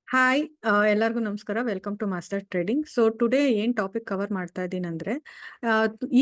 Hi ಎಲ್ಲರಿಗೂ ನಮಸ್ಕಾರ. Welcome to master trading. So today ಏನು ಟಾಪಿಕ್ ಕವರ್ ಮಾಡ್ತಾ ಇದ್ದೀನಿ ಅಂದರೆ,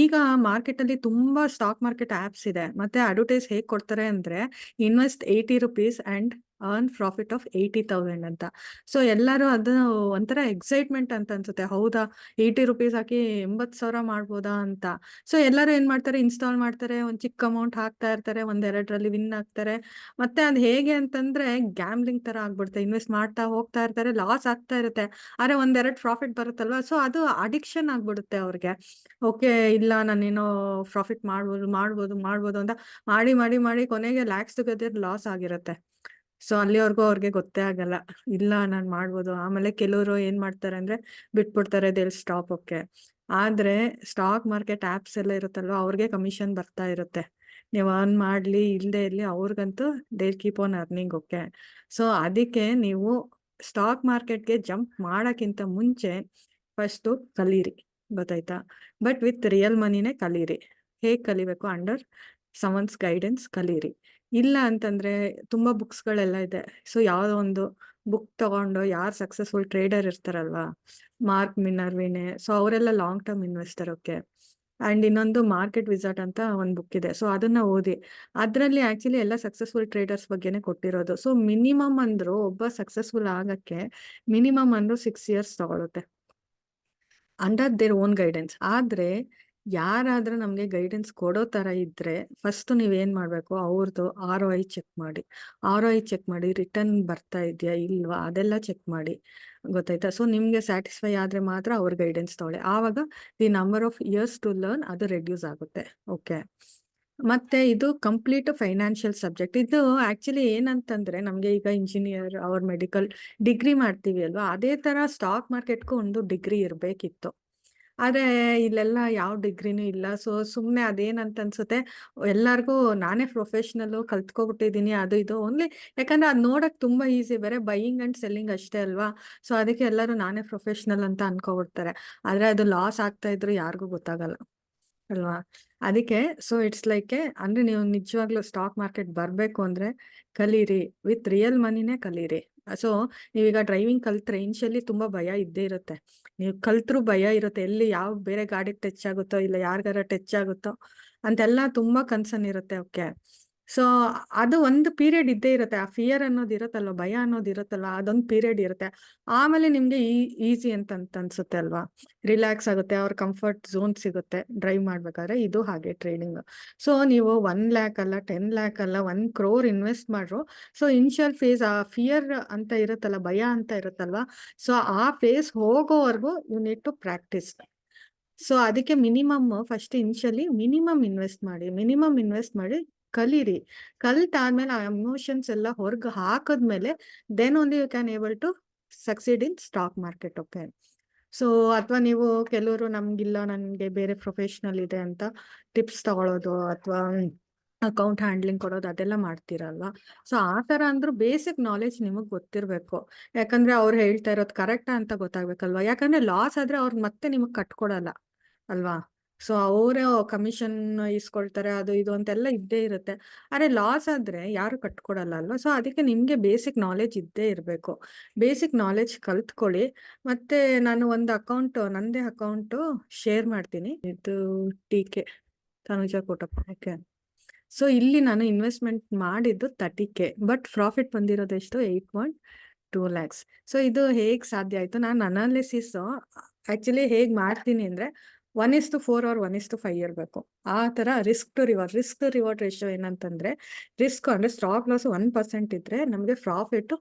ಈಗ ಮಾರ್ಕೆಟಲ್ಲಿ ತುಂಬ ಸ್ಟಾಕ್ ಮಾರ್ಕೆಟ್ ಆ್ಯಪ್ಸ್ ಇದೆ. ಮತ್ತು ಅಡ್ವರ್ಟೈಸ್ ಹೇಗೆ ಕೊಡ್ತಾರೆ ಅಂದರೆ, invest ₹80 and earn profit of 80,000 ಅಂತ. ಸೊ ಎಲ್ಲರೂ ಅದು ಒಂಥರ ಎಕ್ಸೈಟ್ಮೆಂಟ್ ಅಂತ ಅನ್ಸುತ್ತೆ. ಹೌದಾ, ₹80 ಹಾಕಿ 80,000 ಮಾಡ್ಬೋದಾ ಅಂತ. ಸೊ ಎಲ್ಲರೂ ಏನು ಮಾಡ್ತಾರೆ, ಇನ್ಸ್ಟಾಲ್ ಮಾಡ್ತಾರೆ, ಒಂದು ಚಿಕ್ಕ ಅಮೌಂಟ್ ಹಾಕ್ತಾ ಇರ್ತಾರೆ, ಒಂದೆರಡರಲ್ಲಿ ವಿನ್ ಆಗ್ತಾರೆ. ಮತ್ತೆ ಅದು ಹೇಗೆ ಅಂತಂದ್ರೆ ಗ್ಯಾಮ್ಲಿಂಗ್ ತರ ಆಗ್ಬಿಡುತ್ತೆ. ಇನ್ವೆಸ್ಟ್ ಮಾಡ್ತಾ ಹೋಗ್ತಾ ಇರ್ತಾರೆ, ಲಾಸ್ ಆಗ್ತಾ ಇರುತ್ತೆ. ಆದ್ರೆ ಒಂದೆರಡು ಪ್ರಾಫಿಟ್ ಬರುತ್ತಲ್ವಾ, ಸೊ ಅದು ಅಡಿಕ್ಷನ್ ಆಗ್ಬಿಡುತ್ತೆ ಅವ್ರಿಗೆ. ಓಕೆ, ಇಲ್ಲ ನಾನೇನೋ ಪ್ರಾಫಿಟ್ ಮಾಡ್ಬೋದು ಮಾಡ್ಬೋದು ಮಾಡ್ಬೋದು ಅಂತ ಮಾಡಿ ಮಾಡಿ ಮಾಡಿ ಕೊನೆಗೆ ಲ್ಯಾಕ್ಸ್ ಟುಗೆದರ್ ಲಾಸ್ ಆಗಿರುತ್ತೆ. ಸೊ ಅಲ್ಲಿವರೆಗೂ ಅವ್ರಿಗೆ ಗೊತ್ತೇ ಆಗಲ್ಲ, ಇಲ್ಲ ನಾನು ಮಾಡ್ಬೋದು. ಆಮೇಲೆ ಕೆಲವರು ಏನ್ ಮಾಡ್ತಾರೆ ಅಂದ್ರೆ ಬಿಟ್ಬಿಡ್ತಾರೆ, ದೇಲ್ ಸ್ಟಾಪ್. ಓಕೆ, ಆದ್ರೆ ಸ್ಟಾಕ್ ಮಾರ್ಕೆಟ್ ಆಪ್ಸ್ ಎಲ್ಲ ಇರುತ್ತಲ್ವ, ಅವ್ರಿಗೆ ಕಮಿಷನ್ ಬರ್ತಾ ಇರುತ್ತೆ. ನೀವು ಅರ್ನ್ ಮಾಡ್ಲಿ ಇಲ್ಲದೆ ಇರಲಿ, ಅವ್ರಿಗಂತೂ they keep on earning. Okay, so ಅದಕ್ಕೆ ನೀವು ಸ್ಟಾಕ್ ಮಾರ್ಕೆಟ್ಗೆ ಜಂಪ್ ಮಾಡೋಕ್ಕಿಂತ ಮುಂಚೆ ಫಸ್ಟು ಕಲೀರಿ, ಗೊತ್ತಾಯ್ತಾ? ಬಟ್ ವಿತ್ ರಿಯಲ್ ಮನಿನೇ ಕಲೀರಿ. ಹೇಗೆ ಕಲಿಬೇಕು? ಅಂಡರ್ ಸಮನ್ಸ್ ಗೈಡೆನ್ಸ್ ಕಲೀರಿ. ಇಲ್ಲ ಅಂತಂದ್ರೆ ತುಂಬಾ ಬುಕ್ಸ್ಗಳೆಲ್ಲ ಇದೆ. ಸೊ ಯಾವುದೋ ಒಂದು ಬುಕ್ ತಗೊಂಡು, ಯಾರು ಸಕ್ಸಸ್ಫುಲ್ ಟ್ರೇಡರ್ ಇರ್ತಾರಲ್ವಾ, ಮಾರ್ಕ್ ಮಿನರ್ವಿನೆ, ಸೊ ಅವರೆಲ್ಲ long term investor. Okay, and ಇನ್ನೊಂದು ಮಾರ್ಕೆಟ್ ವಿಸಾರ್ಡ್ ಅಂತ ಒಂದು ಬುಕ್ ಇದೆ. ಸೊ ಅದನ್ನ ಓದಿ. ಅದರಲ್ಲಿ ಆಕ್ಚುಲಿ ಎಲ್ಲ ಸಕ್ಸಸ್ಫುಲ್ ಟ್ರೇಡರ್ಸ್ ಬಗ್ಗೆನೇ ಕೊಟ್ಟಿರೋದು. ಸೊ ಮಿನಿಮಮ್ ಅಂದ್ರು ಒಬ್ಬ ಸಕ್ಸಸ್ಫುಲ್ ಆಗಕ್ಕೆ ಮಿನಿಮಮ್ ಅಂದ್ರು 6 years ತಗೊಳುತ್ತೆ, ಅಂಡರ್ ದೇರ್ ಓನ್ ಗೈಡೆನ್ಸ್. ಆದ್ರೆ ಯಾರಾದ್ರೂ ನಮಗೆ ಗೈಡೆನ್ಸ್ ಕೊಡೋ ತರ ಇದ್ರೆ, ಫಸ್ಟ್ ನೀವೇನ್ ಮಾಡ್ಬೇಕು, ಅವ್ರದ್ದು ROI ಚೆಕ್ ಮಾಡಿ. ROI ಚೆಕ್ ಮಾಡಿ, ರಿಟರ್ನ್ ಬರ್ತಾ ಇದೆಯಾ ಇಲ್ವಾ ಅದೆಲ್ಲ ಚೆಕ್ ಮಾಡಿ, ಗೊತ್ತಾಯ್ತಾ? ಸೊ ನಿಮ್ಗೆ ಸ್ಯಾಟಿಸ್ಫೈ ಆದ್ರೆ ಮಾತ್ರ ಅವ್ರ ಗೈಡೆನ್ಸ್ ತಗೊಳ್ಳಿ. ಆವಾಗ the number of years to learn ಅದು ರೆಡ್ಯೂಸ್ ಆಗುತ್ತೆ. ಓಕೆ, ಮತ್ತೆ ಇದು ಕಂಪ್ಲೀಟ್ ಫೈನಾನ್ಷಿಯಲ್ ಸಬ್ಜೆಕ್ಟ್. ಇದು ಆಕ್ಚುಲಿ ಏನಂತಂದ್ರೆ, ನಮ್ಗೆ ಈಗ ಇಂಜಿನಿಯರ್ ಅವ್ರ ಮೆಡಿಕಲ್ ಡಿಗ್ರಿ ಮಾಡ್ತೀವಿ ಅಲ್ವಾ, ಅದೇ ತರ ಸ್ಟಾಕ್ ಮಾರ್ಕೆಟ್ಗೂ ಒಂದು ಡಿಗ್ರಿ ಇರ್ಬೇಕಿತ್ತು. ಆದ್ರೆ ಇಲ್ಲೆಲ್ಲ ಯಾವ ಡಿಗ್ರಿನೂ ಇಲ್ಲ. ಸೊ ಸುಮ್ನೆ ಅದೇನಂತ ಅನ್ಸುತ್ತೆ, ಎಲ್ಲಾರ್ಗೂ ನಾನೇ ಪ್ರೊಫೆಷನಲ್ ಕಲ್ತ್ಕೊಬಿಟ್ಟಿದೀನಿ ಅದು ಇದು ಓನ್ಲಿ. ಯಾಕಂದ್ರೆ ಅದ್ ನೋಡಕ್ ತುಂಬಾ ಈಸಿ, ಬೇರೆ ಬೈಯಿಂಗ್ ಅಂಡ್ ಸೆಲ್ಲಿಂಗ್ ಅಷ್ಟೇ ಅಲ್ವಾ. ಸೊ ಅದಕ್ಕೆ ಎಲ್ಲರೂ ನಾನೇ ಪ್ರೊಫೆಷನಲ್ ಅಂತ ಅನ್ಕೊಬಿಡ್ತಾರೆ. ಆದ್ರೆ ಅದು ಲಾಸ್ ಆಗ್ತಾ ಇದ್ರು ಯಾರಿಗೂ ಗೊತ್ತಾಗಲ್ಲ ಅಲ್ವಾ. ಅದಕ್ಕೆ ಸೊ ಇಟ್ಸ್ ಲೈಕ್ ಅಂದ್ರೆ ನೀವು ನಿಜವಾಗ್ಲೂ ಸ್ಟಾಕ್ ಮಾರ್ಕೆಟ್ ಬರ್ಬೇಕು ಅಂದ್ರೆ ಕಲೀರಿ, ವಿತ್ ರಿಯಲ್ ಮನಿನೇ ಕಲೀರಿ. ಸೊ ನೀವೀಗ ಡ್ರೈವಿಂಗ್ ಕಲ್ತ್ರೆ ಇನ್ಶಿಯಲಿ ತುಂಬಾ ಭಯ ಇದ್ದೇ ಇರುತ್ತೆ. ನೀವು ಕಲ್ತ್ರು ಭಯ ಇರುತ್ತೆ, ಎಲ್ಲಿ ಯಾವ ಬೇರೆ ಗಾಡಿಗೆ ಟಚ್ ಆಗುತ್ತೋ ಇಲ್ಲ ಯಾರಿಗಾರ ಟಚ್ ಆಗುತ್ತೋ ಅಂತೆಲ್ಲ ತುಂಬಾ ಕನ್ಸರ್ನ್ ಇರುತ್ತೆ. ಓಕೆ, ಸೊ ಅದು ಒಂದು ಪೀರಿಯಡ್ ಇದ್ದೇ ಇರುತ್ತೆ. ಆ ಫಿಯರ್ ಅನ್ನೋದು ಇರುತ್ತಲ್ವ, ಭಯ ಅನ್ನೋದು ಇರುತ್ತಲ್ವ, ಅದೊಂದು ಪೀರಿಯಡ್ ಇರುತ್ತೆ. ಆಮೇಲೆ ನಿಮ್ಗೆ ಈಸಿ ಅಂತ ಅನ್ಸುತ್ತೆ ಅಲ್ವಾ, ರಿಲ್ಯಾಕ್ಸ್ ಆಗುತ್ತೆ, ಅವ್ರ ಕಂಫರ್ಟ್ ಝೋನ್ ಸಿಗುತ್ತೆ ಡ್ರೈವ್ ಮಾಡ್ಬೇಕಾದ್ರೆ. ಇದು ಹಾಗೆ ಟ್ರೇಡಿಂಗ್. ಸೊ ನೀವು 1 lakh ಅಲ್ಲ, 10 lakh ಅಲ್ಲ, 1 crore ಇನ್ವೆಸ್ಟ್ ಮಾಡ್ರು. ಸೊ ಇನಿಷಿಯಲ್ ಫೇಸ್ ಆ ಫಿಯರ್ ಅಂತ ಇರುತ್ತಲ್ಲ, ಭಯ ಅಂತ ಇರುತ್ತಲ್ವಾ, ಸೊ ಆ ಫೇಸ್ ಹೋಗೋವರೆಗೂ you need to practice. So ಅದಕ್ಕೆ minimum first initially minimum invest ಮಾಡಿ ಕಲೀರಿ. ಕಲ್ತಾದ್ಮೇಲೆ ಆ ಎಮೋಷನ್ಸ್ ಎಲ್ಲ ಹೊರಗೆ ಹಾಕದ್ಮೇಲೆ then only you can able to succeed in stock market. Okay, so ಅಥವಾ ನೀವು ಕೆಲವರು ನಮ್ಗಿಲ್ಲ, ನನಗೆ ಬೇರೆ ಪ್ರೊಫೆಷನಲ್ ಇದೆ ಅಂತ ಟಿಪ್ಸ್ ತಗೊಳ್ಳೋದು ಅಥವಾ ಅಕೌಂಟ್ ಹ್ಯಾಂಡ್ಲಿಂಗ್ ಕೊಡೋದು ಅದೆಲ್ಲ ಮಾಡ್ತೀರಲ್ವಾ. ಸೊ ಆ ಥರ ಅಂದ್ರೂ ಬೇಸಿಕ್ ನಾಲೆಜ್ ನಿಮಗೆ ಗೊತ್ತಿರಬೇಕು. ಯಾಕಂದ್ರೆ ಅವ್ರು ಹೇಳ್ತಾ ಇರೋದು ಕರೆಕ್ಟಾ ಅಂತ ಗೊತ್ತಾಗ್ಬೇಕಲ್ವಾ. ಯಾಕಂದ್ರೆ ಲಾಸ್ ಆದ್ರೆ ಅವ್ರು ಮತ್ತೆ ನಿಮಗೆ ಕಟ್ಕೊಡಲ್ಲ ಅಲ್ವಾ. ಸೊ ಅವರೇ ಕಮಿಷನ್ ಇಸ್ಕೊಳ್ತಾರೆ, ಅದು ಇದು ಅಂತೆಲ್ಲ ಇದ್ದೇ ಇರುತ್ತೆ. ಆದ್ರೆ ಲಾಸ್ ಆದ್ರೆ ಯಾರು ಕಟ್ಕೊಡಲ್ಲ ಅಲ್ವಾ. ಸೊ ಅದಕ್ಕೆ ನಿಮ್ಗೆ ಬೇಸಿಕ್ ನಾಲೆಜ್ ಇದ್ದೇ ಇರಬೇಕು. ಬೇಸಿಕ್ ನಾಲೆಜ್ ಕಲ್ತ್ಕೊಳ್ಳಿ. ಮತ್ತೆ ನಾನು ಒಂದು ಅಕೌಂಟ್, ನಂದೇ ಅಕೌಂಟು ಶೇರ್ ಮಾಡ್ತೀನಿ. ಇದು TK Tanuja Kotappa. Okay, so ಇಲ್ಲಿ ನಾನು ಇನ್ವೆಸ್ಟ್ಮೆಂಟ್ ಮಾಡಿದ್ದು 30K, ಬಟ್ ಪ್ರಾಫಿಟ್ ಬಂದಿರೋದು ಎಷ್ಟು, 8.2 lakhs. ಸೊ ಇದು ಹೇಗೆ ಸಾಧ್ಯ ಆಯ್ತು? ನಾನು ಅನಾಲಿಸಿಸ್ ಆಕ್ಚುಲಿ ಹೇಗೆ ಮಾಡ್ತೀನಿ ಅಂದ್ರೆ 1:4 or 1:5 ಇರಬೇಕು. ಆ ಥರ ರಿಸ್ಕ್ ಟು ರಿವಾರ್ಡ್ ರೇಷಿಯೋ ಏನಂತಂದ್ರೆ, ರಿಸ್ಕ್ ಅಂದ್ರೆ ಸ್ಟಾಕ್ ಲಾಸ್ 1% ಇದ್ರೆ ನಮಗೆ ಪ್ರಾಫಿಟ್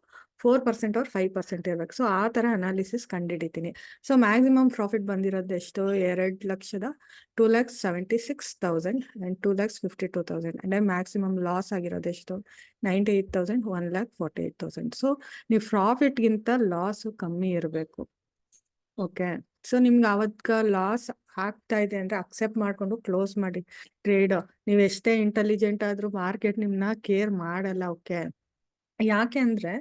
4% or 5% ಇರ್ಬೇಕು. ಸೊ ಆ ಥರ ಅನಾಲಿಸಿಸ್ ಕಂಡುಹಿಡಿತೀನಿ. ಸೊ ಮ್ಯಾಕ್ಸಿಮಮ್ ಪ್ರಾಫಿಟ್ ಬಂದಿರೋದು ಎಷ್ಟು, 2,00,000 2,76,000 and 2,52,000. ಅಂಡ್ ಮ್ಯಾಕ್ಸಿಮಮ್ ಲಾಸ್ ಆಗಿರೋದು ಎಷ್ಟು, 98,000 1,48,000. ಸೊ ನೀವು ಪ್ರಾಫಿಟ್ಗಿಂತ ಲಾಸ್ ಕಮ್ಮಿ ಇರಬೇಕು. ಓಕೆ, ಸೊ ನಿಮ್ಗೆ ಅವತ್ಗ ಲಾಸ್ ಆಗ್ತಾ ಇದೆ ಅಂದ್ರೆ ಅಕ್ಸೆಪ್ಟ್ ಮಾಡ್ಕೊಂಡು ಕ್ಲೋಸ್ ಮಾಡಿ ಟ್ರೇಡ್. ನೀವು ಎಷ್ಟೇ ಇಂಟೆಲಿಜೆಂಟ್ ಆದ್ರೂ ಮಾರ್ಕೆಟ್ ನಿಮ್ನ ಕೇರ್ ಮಾಡಲ್ಲ. ಓಕೆ, ಯಾಕೆ ಅಂದ್ರೆ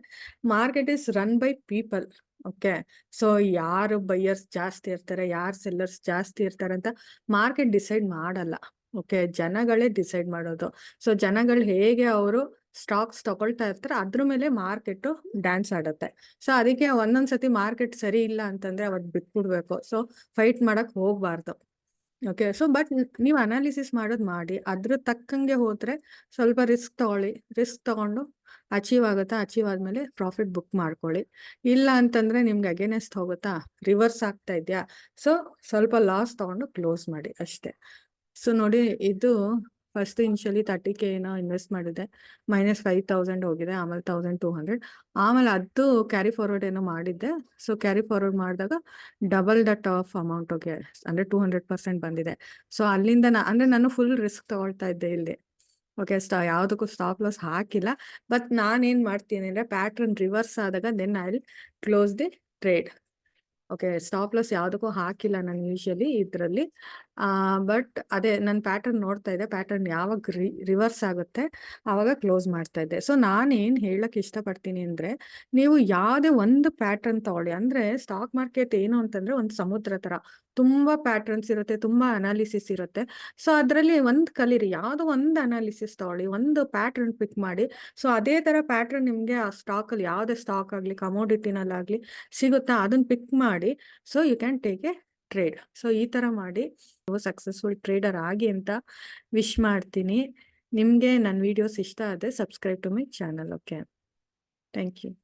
market is run by people. Okay, so ಯಾರು ಬೈಯರ್ಸ್ ಜಾಸ್ತಿ ಇರ್ತಾರೆ, ಯಾರು ಸೆಲ್ಲರ್ಸ್ ಜಾಸ್ತಿ ಇರ್ತಾರೆ ಅಂತ ಮಾರ್ಕೆಟ್ ಡಿಸೈಡ್ ಮಾಡಲ್ಲ. ಓಕೆ, ಜನಗಳೇ ಡಿಸೈಡ್ ಮಾಡೋದು. ಸೊ ಜನಗಳು ಹೇಗೆ ಅವರು ಸ್ಟಾಕ್ಸ್ ತಗೊಳ್ತಾ ಇರ್ತಾರೆ, ಅದ್ರ ಮೇಲೆ ಮಾರ್ಕೆಟ್ ಡ್ಯಾನ್ಸ್ ಆಡುತ್ತೆ. ಸೊ ಅದಕ್ಕೆ ಒಂದೊಂದ್ಸತಿ ಮಾರ್ಕೆಟ್ ಸರಿ ಇಲ್ಲ ಅಂತಂದ್ರೆ ಅವತ್ತು ಬಿಟ್ಬಿಡ್ಬೇಕು. ಸೊ ಫೈಟ್ ಮಾಡಕ್ ಹೋಗ್ಬಾರ್ದು. ಓಕೆ. ಸೊ ಬಟ್ ನೀವು ಅನಾಲಿಸಿಸ್ ಮಾಡೋದು ಮಾಡಿ, ಅದ್ರ ತಕ್ಕಂಗೆ ಹೋದ್ರೆ ಸ್ವಲ್ಪ ರಿಸ್ಕ್ ತಗೊಳ್ಳಿ. ರಿಸ್ಕ್ ತಗೊಂಡು ಅಚೀವ್ ಆಗುತ್ತಾ, ಅಚೀವ್ ಆದ್ಮೇಲೆ ಪ್ರಾಫಿಟ್ ಬುಕ್ ಮಾಡ್ಕೊಳ್ಳಿ. ಇಲ್ಲ ಅಂತಂದ್ರೆ ನಿಮ್ಗೆ ಅಗೇನೆಸ್ಟ್ ಹೋಗುತ್ತಾ, ರಿವರ್ಸ್ ಆಗ್ತಾ ಇದೆಯಾ, ಸೊ ಸ್ವಲ್ಪ ಲಾಸ್ ತಗೊಂಡು ಕ್ಲೋಸ್ ಮಾಡಿ ಅಷ್ಟೇ. ಸೊ ನೋಡಿ, ಇದು ಫಸ್ಟ್ ಇನಿಷಿಯಲಿ 30K ಏನೋ ಇನ್ವೆಸ್ಟ್ ಮಾಡಿದೆ, -5,000 ಹೋಗಿದೆ, ಆಮೇಲೆ 1,200, ಆಮೇಲೆ ಅದು ಕ್ಯಾರಿ ಫಾರ್ವರ್ಡ್ ಏನೋ ಮಾಡಿದ್ದೆ. ಸೊ ಕ್ಯಾರಿ ಫಾರ್ವರ್ಡ್ ಮಾಡಿದಾಗ ಡಬಲ್ ದಟ್ ಆಫ್ ಅಮೌಂಟ್ ಹೋಗಿ ಅಂದರೆ 200% ಬಂದಿದೆ. ಸೊ ಅಲ್ಲಿಂದ ಅಂದರೆ ನಾನು ಫುಲ್ ರಿಸ್ಕ್ ತಗೊಳ್ತಾ ಇದ್ದೆ ಇಲ್ಲಿ. ಓಕೆ. ಯಾವುದಕ್ಕೂ ಸ್ಟಾಪ್ ಲಾಸ್ ಹಾಕಿಲ್ಲ. ಬಟ್ ನಾನೇನು ಮಾಡ್ತೀನಿ ಅಂದರೆ ಪ್ಯಾಟ್ರನ್ ರಿವರ್ಸ್ ಆದಾಗ then I will close the trade. Okay. Stop loss ಯಾವುದಕ್ಕೂ ಹಾಕಿಲ್ಲ ನಾನು ಯೂಶಲಿ ಇದರಲ್ಲಿ. ಬಟ್ ಅದೇ ನನ್ನ ಪ್ಯಾಟರ್ನ್ ನೋಡ್ತಾ ಇದ್ದೆ, ಪ್ಯಾಟರ್ನ್ ಯಾವಾಗ ರಿವರ್ಸ್ ಆಗುತ್ತೆ ಆವಾಗ ಕ್ಲೋಸ್ ಮಾಡ್ತಾ ಇದ್ದೆ. ಸೊ ನಾನೇನು ಹೇಳಕ್ಕೆ ಇಷ್ಟಪಡ್ತೀನಿ ಅಂದರೆ, ನೀವು ಯಾವುದೇ ಒಂದು ಪ್ಯಾಟರ್ನ್ ತಗೊಳ್ಳಿ. ಅಂದರೆ ಸ್ಟಾಕ್ ಮಾರ್ಕೆಟ್ ಏನು ಅಂತಂದರೆ ಒಂದು ಸಮುದ್ರ ಥರ, ತುಂಬ ಪ್ಯಾಟರ್ನ್ಸ್ ಇರುತ್ತೆ, ತುಂಬ ಅನಾಲಿಸಿಸ್ ಇರುತ್ತೆ. ಸೊ ಅದರಲ್ಲಿ ಒಂದು ಕಲೀರಿ, ಯಾವುದೋ ಒಂದು ಅನಾಲಿಸಿಸ್ ತಗೊಳ್ಳಿ, ಒಂದು ಪ್ಯಾಟರ್ನ್ ಪಿಕ್ ಮಾಡಿ. ಸೊ ಅದೇ ಥರ ಪ್ಯಾಟರ್ನ್ ನಿಮಗೆ ಆ ಸ್ಟಾಕಲ್ಲಿ ಯಾವುದೇ ಸ್ಟಾಕ್ ಆಗಲಿ ಕಮೋಡಿಟಿನಲ್ಲಾಗಲಿ ಸಿಗುತ್ತಾ, ಅದನ್ನು ಪಿಕ್ ಮಾಡಿ. So you can take a trade. So ಈ ಥರ ಮಾಡಿ ನೀವು ಸಕ್ಸಸ್ಫುಲ್ ಟ್ರೇಡರ್ ಆಗಿ ಅಂತ ವಿಶ್ ಮಾಡ್ತೀನಿ. ನಿಮಗೆ ನನ್ನ ವಿಡಿಯೋಸ್ ಇಷ್ಟ ಆದರೆ subscribe to my channel. Okay. Thank you.